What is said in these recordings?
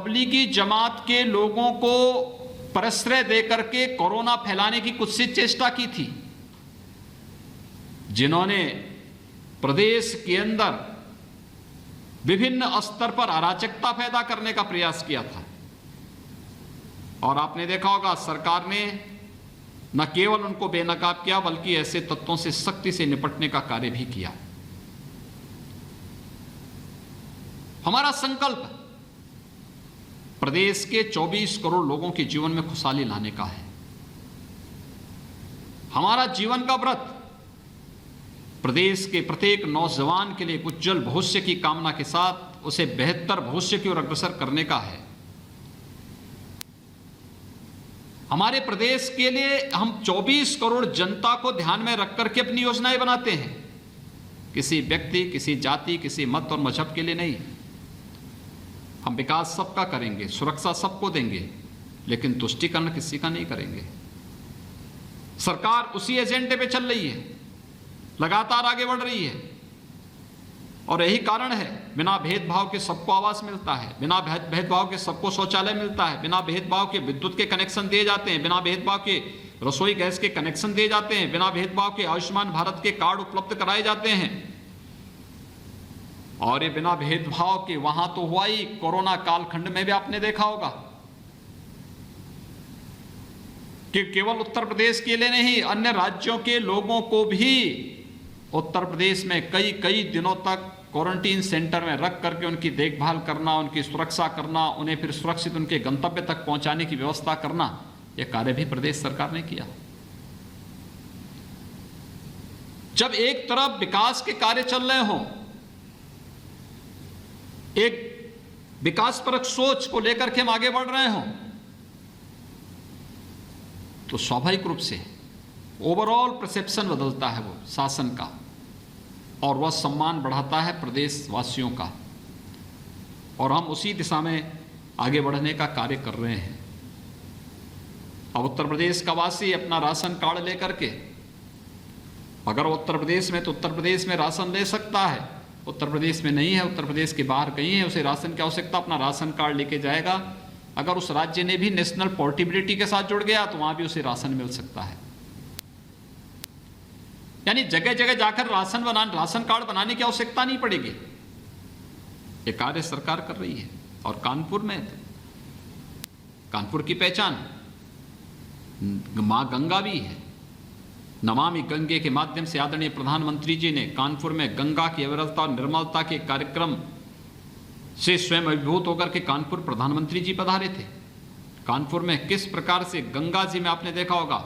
तबलीगी जमात के लोगों को प्रश्रय देकर के कोरोना फैलाने की कुत्सित चेष्टा की थी, जिन्होंने प्रदेश के अंदर विभिन्न स्तर पर अराजकता पैदा करने का प्रयास किया था। और आपने देखा होगा सरकार ने न केवल उनको बेनकाब किया बल्कि ऐसे तत्वों से सख्ती से निपटने का कार्य भी किया। हमारा संकल्प प्रदेश के 24 करोड़ लोगों के जीवन में खुशहाली लाने का है। हमारा जीवन का व्रत प्रदेश के प्रत्येक नौजवान के लिए उज्जवल भविष्य की कामना के साथ उसे बेहतर भविष्य की ओर अग्रसर करने का है। हमारे प्रदेश के लिए हम 24 करोड़ जनता को ध्यान में रख करके अपनी योजनाएं बनाते हैं, किसी व्यक्ति, किसी जाति, किसी मत और मजहब के लिए नहीं। हम विकास सबका करेंगे, सुरक्षा सबको देंगे, लेकिन तुष्टीकरण किसी का नहीं करेंगे। सरकार उसी एजेंडे पे चल रही है, लगातार आगे बढ़ रही है, और यही कारण है बिना भेदभाव के सबको आवास मिलता है, बिना भेदभाव के सबको शौचालय मिलता है, बिना भेदभाव के विद्युत के कनेक्शन दिए जाते हैं, बिना भेदभाव के रसोई गैस के कनेक्शन दिए जाते हैं, बिना भेदभाव के आयुष्मान भारत के कार्ड उपलब्ध कराए जाते हैं। और ये बिना भेदभाव के वहां तो हुआ ही, कोरोना कालखंड में भी आपने देखा होगा कि केवल उत्तर प्रदेश के लिए नहीं, अन्य राज्यों के लोगों को भी उत्तर प्रदेश में कई दिनों तक क्वारंटीन सेंटर में रख करके उनकी देखभाल करना, उनकी सुरक्षा करना, उन्हें फिर सुरक्षित उनके गंतव्य तक पहुंचाने की व्यवस्था करना, यह कार्य भी प्रदेश सरकार ने किया। जब एक तरफ विकास के कार्य चल रहे हों, एक विकासपरक सोच को लेकर के हम आगे बढ़ रहे हों, तो स्वाभाविक रूप से ओवरऑल परसेप्शन बदलता है वो शासन का, और वह सम्मान बढ़ाता है प्रदेश वासियों का, और हम उसी दिशा में आगे बढ़ने का कार्य कर रहे हैं। अब उत्तर प्रदेश का वासी अपना राशन कार्ड लेकर के, अगर उत्तर प्रदेश में तो उत्तर प्रदेश में राशन ले सकता है, उत्तर प्रदेश में नहीं है, उत्तर प्रदेश के बाहर कहीं है, उसे राशन की आवश्यकता, अपना राशन कार्ड लेके जाएगा। अगर उस राज्य ने भी नेशनल पोर्टेबिलिटी के साथ जुड़ गया तो वहां भी उसे राशन मिल सकता है। यानी जगह जगह जाकर राशन कार्ड बनाने की आवश्यकता नहीं पड़ेगी। ये कार्य सरकार कर रही है। और कानपुर में, कानपुर की पहचान मां गंगा भी है। नमामि गंगे के माध्यम से आदरणीय प्रधानमंत्री जी ने कानपुर में गंगा की अविरलता और निर्मलता के कार्यक्रम से स्वयं अभिभूत होकर के कानपुर प्रधानमंत्री जी पधारे थे। कानपुर में किस प्रकार से गंगा जी में आपने देखा होगा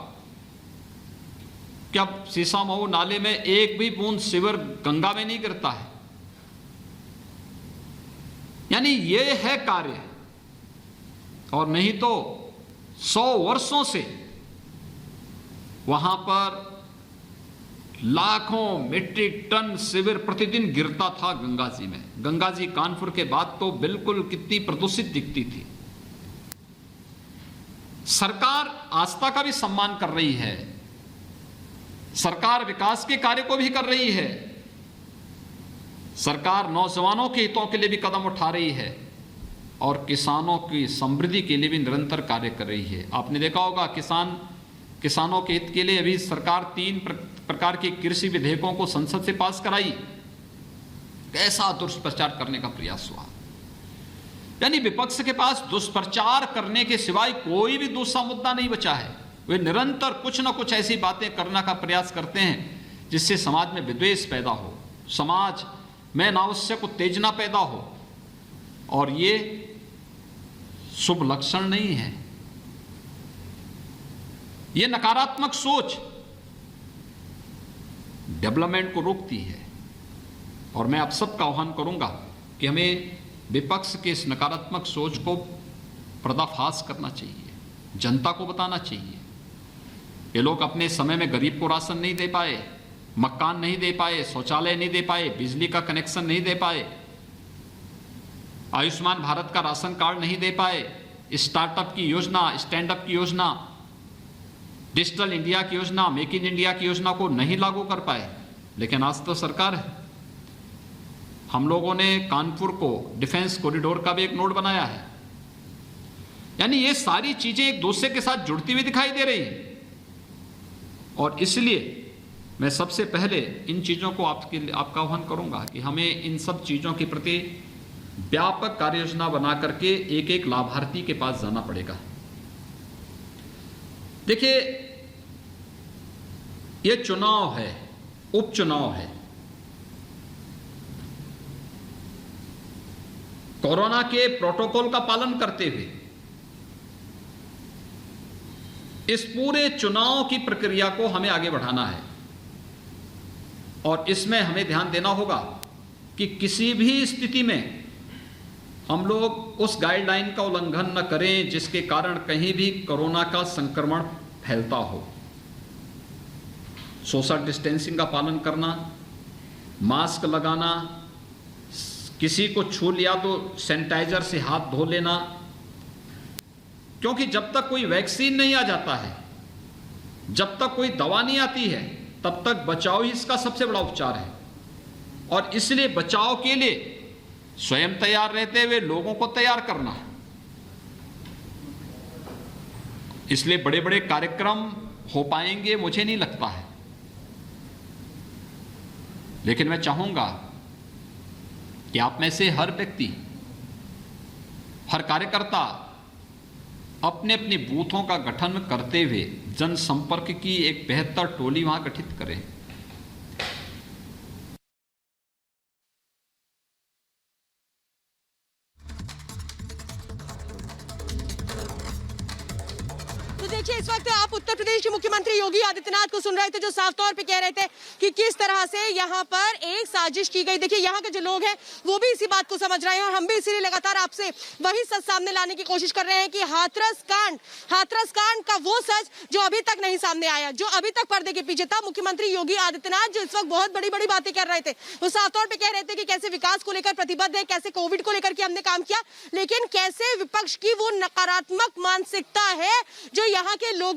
कि अब शीशामऊ नाले में एक भी बूंद सीवर गंगा में नहीं गिरता है। यानी ये है कार्य, और नहीं तो 100 वर्षों से वहां पर लाखों मीट्रिक टन सीवर प्रतिदिन गिरता था गंगा जी में। गंगा जी कानपुर के बाद तो बिल्कुल कितनी प्रदूषित दिखती थी। सरकार आस्था का भी सम्मान कर रही है, सरकार विकास के कार्य को भी कर रही है, सरकार नौजवानों के हितों के लिए भी कदम उठा रही है, और किसानों की समृद्धि के लिए भी निरंतर कार्य कर रही है। आपने देखा होगा किसानों के हित के लिए अभी सरकार 3 प्रकार के कृषि विधेयकों को संसद से पास कराई। कैसा दुष्प्रचार करने का प्रयास हुआ। यानी विपक्ष के पास दुष्प्रचार करने के सिवाय कोई भी दूसरा मुद्दा नहीं बचा है। वे निरंतर कुछ न कुछ ऐसी बातें करने का प्रयास करते हैं जिससे समाज में विद्वेष पैदा हो, समाज में अनावश्यक उत्तेजना पैदा हो, और ये शुभ लक्षण नहीं है। ये नकारात्मक सोच डेवलपमेंट को रोकती है। और मैं आप सबका आह्वान करूंगा कि हमें विपक्ष के इस नकारात्मक सोच को पर्दाफाश करना चाहिए, जनता को बताना चाहिए। ये लोग अपने समय में गरीब को राशन नहीं दे पाए, मकान नहीं दे पाए, शौचालय नहीं दे पाए, बिजली का कनेक्शन नहीं दे पाए, आयुष्मान भारत का राशन कार्ड नहीं दे पाए, स्टार्टअप की योजना, स्टैंड अप की योजना, डिजिटल इंडिया की योजना, मेक इन इंडिया की योजना को नहीं लागू कर पाए। लेकिन आज तो सरकार है। हम लोगों ने कानपुर को डिफेंस कॉरिडोर का भी एक नोड बनाया है। यानी ये सारी चीजें एक दूसरे के साथ जुड़ती हुई दिखाई दे रही हैं। और इसलिए मैं सबसे पहले इन चीजों को आपका आह्वान करूंगा कि हमें इन सब चीजों के प्रति व्यापक कार्य योजना बना करके एक एक लाभार्थी के पास जाना पड़ेगा। देखिए, ये चुनाव है, उपचुनाव है। कोरोना के प्रोटोकॉल का पालन करते हुए इस पूरे चुनाव की प्रक्रिया को हमें आगे बढ़ाना है। और इसमें हमें ध्यान देना होगा कि किसी भी स्थिति में हम लोग उस गाइडलाइन का उल्लंघन न करें जिसके कारण कहीं भी कोरोना का संक्रमण फैलता हो। सोशल डिस्टेंसिंग का पालन करना, मास्क लगाना, किसी को छू लिया तो सैनिटाइजर से हाथ धो लेना, क्योंकि जब तक कोई वैक्सीन नहीं आ जाता है, जब तक कोई दवा नहीं आती है, तब तक बचाव ही इसका सबसे बड़ा उपचार है। और इसलिए बचाव के लिए स्वयं तैयार रहते हुए लोगों को तैयार करना है। इसलिए बड़े बड़े कार्यक्रम हो पाएंगे मुझे नहीं लगता है, लेकिन मैं चाहूंगा कि आप में से हर व्यक्ति, हर कार्यकर्ता अपने अपने बूथों का गठन करते हुए जनसंपर्क की एक बेहतर टोली वहां गठित करें। देखिए, इस वक्त आप उत्तर प्रदेश के मुख्यमंत्री योगी आदित्यनाथ को सुन रहे थे, जो साफ तौर पे कह रहे थे कि किस तरह से यहाँ पर एक साजिश की गई। देखिए, यहाँ के जो लोग हैं वो भी इसी बात को समझ रहे हैं और हम भी इसीलिए लगातार आपसे वही सच सामने लाने की कोशिश कर रहे हैं कि हाथरस कांड का वो सच जो अभी तक नहीं सामने आया, जो अभी तक पर्दे के पीछे था। मुख्यमंत्री योगी आदित्यनाथ जो इस वक्त बहुत बड़ी बड़ी बातें कर रहे थे, वो साफ तौर पर कह रहे थे कि कैसे विकास को लेकर प्रतिबद्ध है, कैसे कोविड को लेकर के हमने काम किया, लेकिन कैसे विपक्ष की वो नकारात्मक मानसिकता है जो यहाँ के लोगों